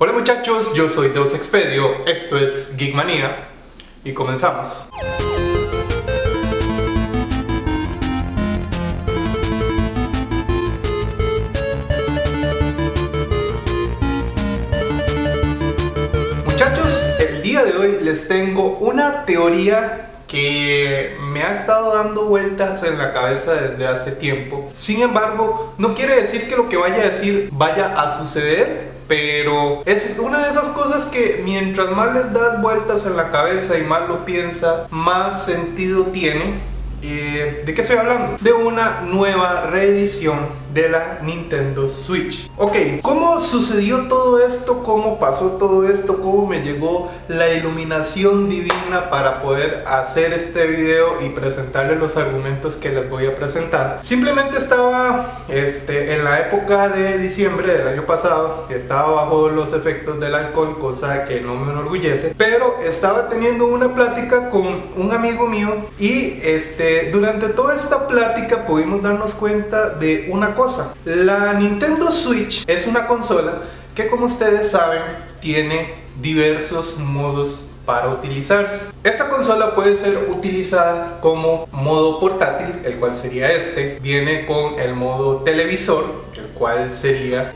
Hola muchachos, yo soy Deus Expedio, esto es Geekmanía y comenzamos. Muchachos, el día de hoy les tengo una teoría que me ha estado dando vueltas en la cabeza desde hace tiempo. Sin embargo, no quiere decir que lo que vaya a decir vaya a suceder, pero es una de esas cosas que mientras más les das vueltas en la cabeza y más lo piensa, más sentido tiene. ¿De qué estoy hablando? De una nueva reedición de la Nintendo Switch. Ok, ¿cómo sucedió todo esto? ¿Cómo pasó todo esto? ¿Cómo me llegó la iluminación divina para poder hacer este video y presentarles los argumentos que les voy a presentar? Simplemente estaba en la época de diciembre del año pasado, estaba bajo los efectos del alcohol, cosa que no me enorgullece, pero estaba teniendo una plática con un amigo mío y durante toda esta plática pudimos darnos cuenta de una cosa. La Nintendo Switch es una consola que, como ustedes saben, tiene diversos modos para utilizarse. Esta consola puede ser utilizada como modo portátil, el cual sería viene con el modo televisor, el cual sería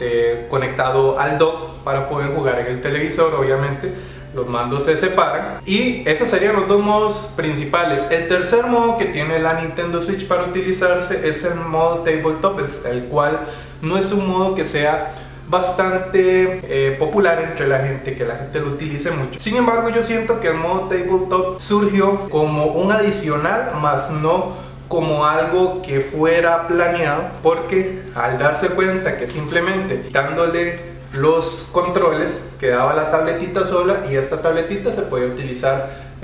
conectado al dock para poder jugar en el televisor. Obviamente los mandos se separan y esos serían los dos modos principales. El tercer modo que tiene la Nintendo Switch para utilizarse es el modo tabletop, el cual no es un modo que sea bastante popular entre la gente, que la gente lo utilice mucho. Sin embargo, yo siento que el modo tabletop surgió como un adicional, más no como algo que fuera planeado, porque al darse cuenta que simplemente quitándole los controles quedaba la tabletita sola, y esta tabletita se puede utilizar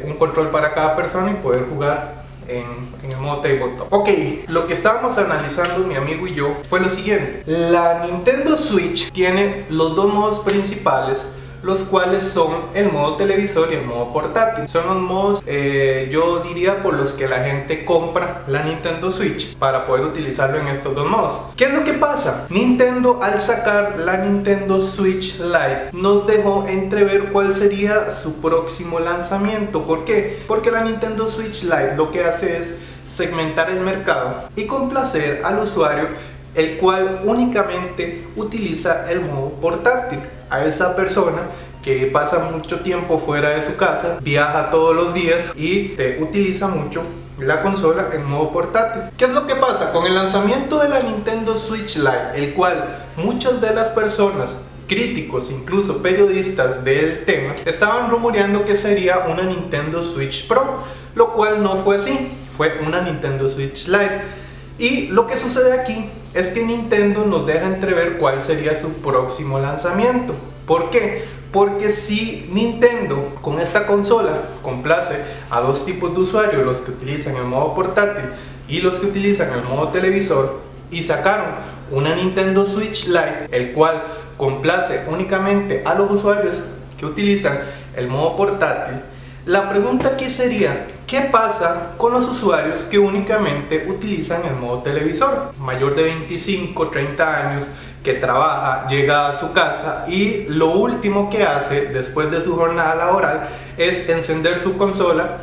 un control para cada persona y poder jugar en el modo tabletop. Ok, lo que estábamos analizando mi amigo y yo fue lo siguiente. La Nintendo Switch tiene los dos modos principales, los cuales son el modo televisor y el modo portátil. Son los modos, yo diría, por los que la gente compra la Nintendo Switch, para poder utilizarlo en estos dos modos. ¿Qué es lo que pasa? Nintendo, al sacar la Nintendo Switch Lite, nos dejó entrever cuál sería su próximo lanzamiento. ¿Por qué? Porque la Nintendo Switch Lite lo que hace es segmentar el mercado y complacer al usuario, el cual únicamente utiliza el modo portátil. A esa persona que pasa mucho tiempo fuera de su casa, viaja todos los días y utiliza mucho la consola en modo portátil. ¿Qué es lo que pasa? Con el lanzamiento de la Nintendo Switch Lite, el cual muchas de las personas, críticos, incluso periodistas del tema, estaban rumoreando que sería una Nintendo Switch Pro, lo cual no fue así, fue una Nintendo Switch Lite. Y lo que sucede aquí es que Nintendo nos deja entrever cuál sería su próximo lanzamiento. ¿Por qué? Porque si Nintendo con esta consola complace a dos tipos de usuarios, los que utilizan el modo portátil y los que utilizan el modo televisor, y sacaron una Nintendo Switch Lite, el cual complace únicamente a los usuarios que utilizan el modo portátil, la pregunta aquí sería: ¿qué pasa con los usuarios que únicamente utilizan el modo televisor? Mayor de 25, 30 años, que trabaja, llega a su casa y lo último que hace después de su jornada laboral es encender su consola,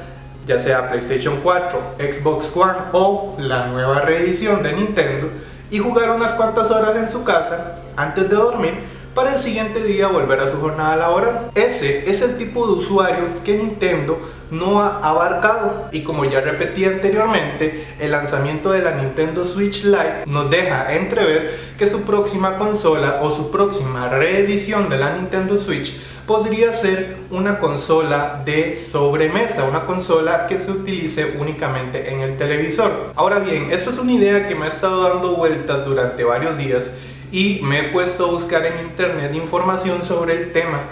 ya sea PlayStation 4, Xbox One o la nueva reedición de Nintendo, y jugar unas cuantas horas en su casa antes de dormir, para el siguiente día volver a su jornada laboral. Ese es el tipo de usuario que Nintendo no ha abarcado, y como ya repetí anteriormente, el lanzamiento de la Nintendo Switch Lite nos deja entrever que su próxima consola o su próxima reedición de la Nintendo Switch podría ser una consola de sobremesa, una consola que se utilice únicamente en el televisor. Ahora bien, eso es una idea que me ha estado dando vueltas durante varios días, y me he puesto a buscar en internet información sobre el tema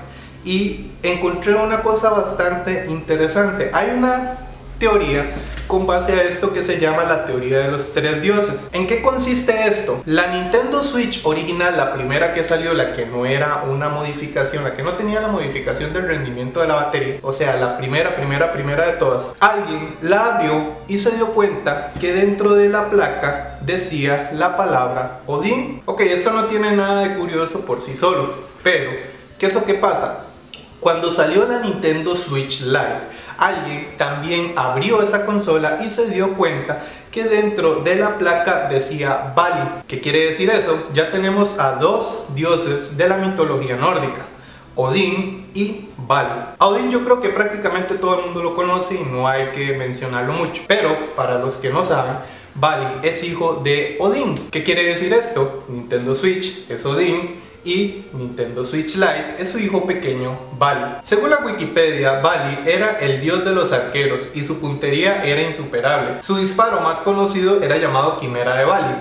y encontré una cosa bastante interesante. Hay una teoría con base a esto que se llama la teoría de los tres dioses. ¿En qué consiste esto? La Nintendo Switch original, la primera que salió, la que no era una modificación, la que no tenía la modificación del rendimiento de la batería, o sea, la primera de todas, alguien la abrió y se dio cuenta que dentro de la placa decía la palabra Odín. Ok, esto no tiene nada de curioso por sí solo, pero ¿Qué es lo que pasa? Cuando salió la Nintendo Switch Lite, alguien también abrió esa consola y se dio cuenta que dentro de la placa decía Vali. ¿Qué quiere decir eso? Ya tenemos a dos dioses de la mitología nórdica, Odín y Vali. A Odín yo creo que prácticamente todo el mundo lo conoce y no hay que mencionarlo mucho, pero para los que no saben, Vali es hijo de Odín. ¿Qué quiere decir esto? Nintendo Switch es Odín y Nintendo Switch Lite es su hijo pequeño, Vali. Según la Wikipedia, Vali era el dios de los arqueros y su puntería era insuperable. Su disparo más conocido era llamado Quimera de Vali.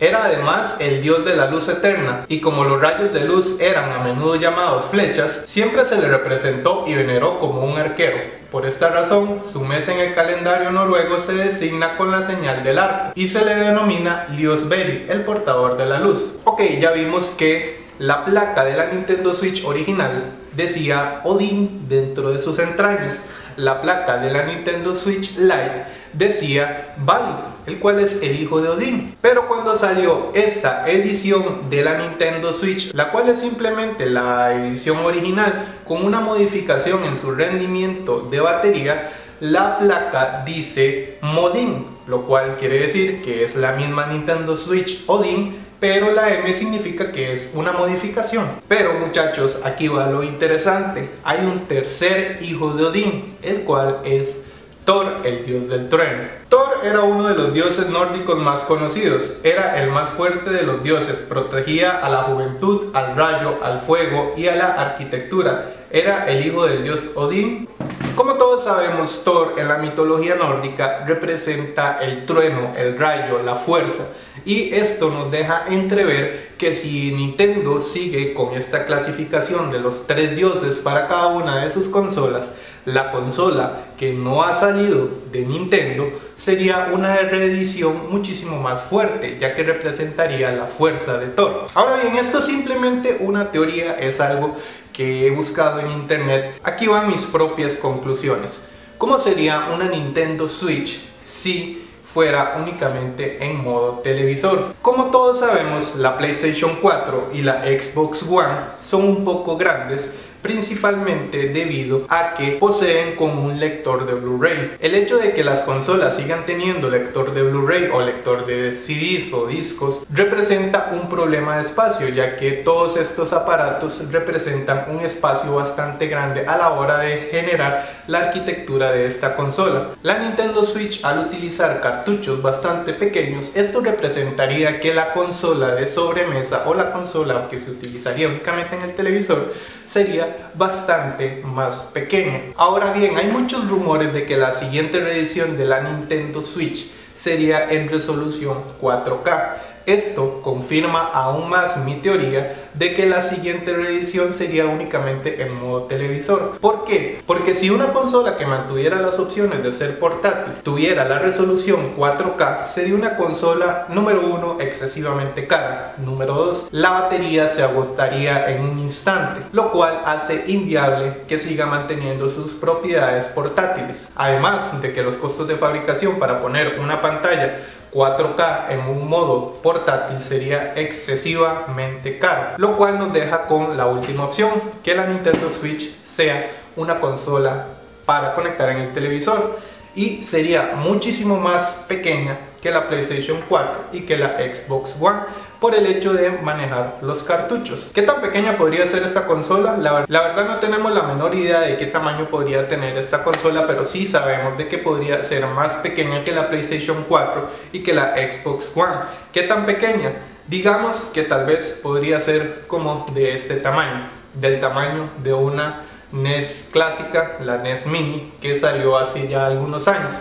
Era además el dios de la luz eterna, y como los rayos de luz eran a menudo llamados flechas, siempre se le representó y veneró como un arquero. Por esta razón, su mes en el calendario noruego se designa con la señal del arco y se le denomina Ljósberi, el portador de la luz. Ok, ya vimos que la placa de la Nintendo Switch original decía Odín dentro de sus entrañas. La placa de la Nintendo Switch Lite decía Vali, el cual es el hijo de Odín. Pero cuando salió esta edición de la Nintendo Switch, la cual es simplemente la edición original con una modificación en su rendimiento de batería, la placa dice Modin, lo cual quiere decir que es la misma Nintendo Switch Odín, pero la M significa que es una modificación. Pero muchachos, aquí va lo interesante. Hay un tercer hijo de Odín, el cual es Thor, el dios del trueno. Thor era uno de los dioses nórdicos más conocidos. Era el más fuerte de los dioses. Protegía a la juventud, al rayo, al fuego y a la arquitectura. Era el hijo del dios Odín. Como todos sabemos, Thor en la mitología nórdica representa el trueno, el rayo, la fuerza. Y esto nos deja entrever que si Nintendo sigue con esta clasificación de los tres dioses para cada una de sus consolas, la consola que no ha salido de Nintendo sería una reedición muchísimo más fuerte, ya que representaría la fuerza de Thor. Ahora bien, esto es simplemente una teoría, es algo que he buscado en internet. Aquí van mis propias conclusiones. ¿Cómo sería una Nintendo Switch si fuera únicamente en modo televisor? Como todos sabemos, la PlayStation 4 y la Xbox One son un poco grandes, principalmente debido a que poseen como un lector de Blu-ray. El hecho de que las consolas sigan teniendo lector de Blu-ray o lector de CDs o discos representa un problema de espacio, ya que todos estos aparatos representan un espacio bastante grande a la hora de generar la arquitectura de esta consola. La Nintendo Switch, al utilizar cartuchos bastante pequeños, esto representaría que la consola de sobremesa o la consola que se utilizaría únicamente en el televisor sería bastante más pequeña. Ahora bien, hay muchos rumores de que la siguiente reedición de la Nintendo Switch sería en resolución 4K. Esto confirma aún más mi teoría de que la siguiente reedición sería únicamente en modo televisor. ¿Por qué? Porque si una consola que mantuviera las opciones de ser portátil tuviera la resolución 4K, sería una consola, número 1, excesivamente cara. Número 2, la batería se agotaría en un instante, lo cual hace inviable que siga manteniendo sus propiedades portátiles. Además de que los costos de fabricación para poner una pantalla 4K en un modo portátil sería excesivamente caro, lo cual nos deja con la última opción, que la Nintendo Switch sea una consola para conectar en el televisor, y sería muchísimo más pequeña que la PlayStation 4 y que la Xbox One por el hecho de manejar los cartuchos. ¿Qué tan pequeña podría ser esta consola? La verdad no tenemos la menor idea de qué tamaño podría tener esta consola, pero sí sabemos de que podría ser más pequeña que la PlayStation 4 y que la Xbox One. ¿Qué tan pequeña? Digamos que tal vez podría ser como de este tamaño, del tamaño de una NES clásica, la NES Mini, que salió hace ya algunos años.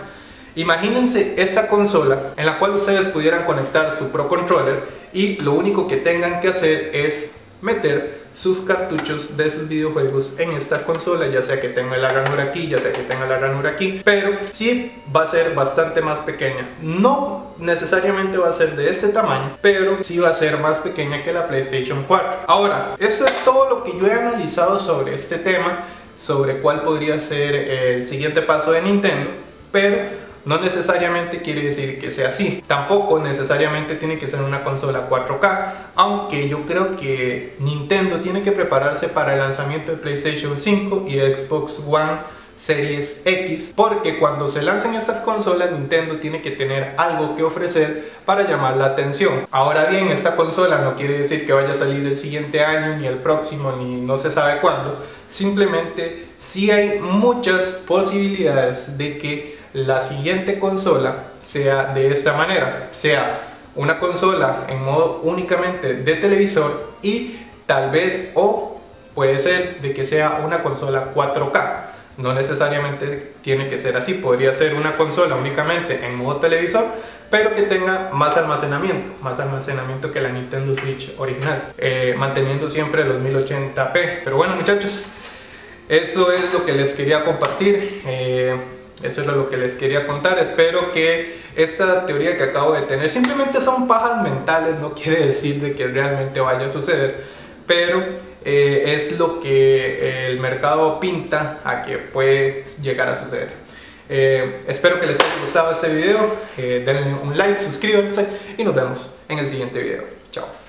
Imagínense esta consola en la cual ustedes pudieran conectar su Pro Controller y lo único que tengan que hacer es meter sus cartuchos de sus videojuegos en esta consola, ya sea que tenga la ranura aquí, ya sea que tenga la ranura aquí, pero sí va a ser bastante más pequeña. No necesariamente va a ser de este tamaño, pero sí va a ser más pequeña que la PlayStation 4. Ahora, eso es todo lo que yo he analizado sobre este tema, sobre cuál podría ser el siguiente paso de Nintendo, pero no necesariamente quiere decir que sea así. Tampoco necesariamente tiene que ser una consola 4K, aunque yo creo que Nintendo tiene que prepararse para el lanzamiento de PlayStation 5 y de Xbox One Series X, porque cuando se lancen estas consolas, Nintendo tiene que tener algo que ofrecer para llamar la atención. Ahora bien, esta consola no quiere decir que vaya a salir el siguiente año, ni el próximo, ni no se sabe cuándo. Simplemente sí hay muchas posibilidades de que la siguiente consola sea de esta manera, sea una consola en modo únicamente de televisor y tal vez, o puede ser de que sea una consola 4K. No necesariamente tiene que ser así, podría ser una consola únicamente en modo televisor, pero que tenga más almacenamiento que la Nintendo Switch original, manteniendo siempre los 1080p. Pero bueno, muchachos, eso es lo que les quería compartir, eso es lo que les quería contar. Espero que esta teoría que acabo de tener simplemente son pajas mentales, no quiere decir de que realmente vaya a suceder, pero es lo que el mercado pinta a que puede llegar a suceder. Espero que les haya gustado este video, denle un like, suscríbanse y nos vemos en el siguiente video. Chao.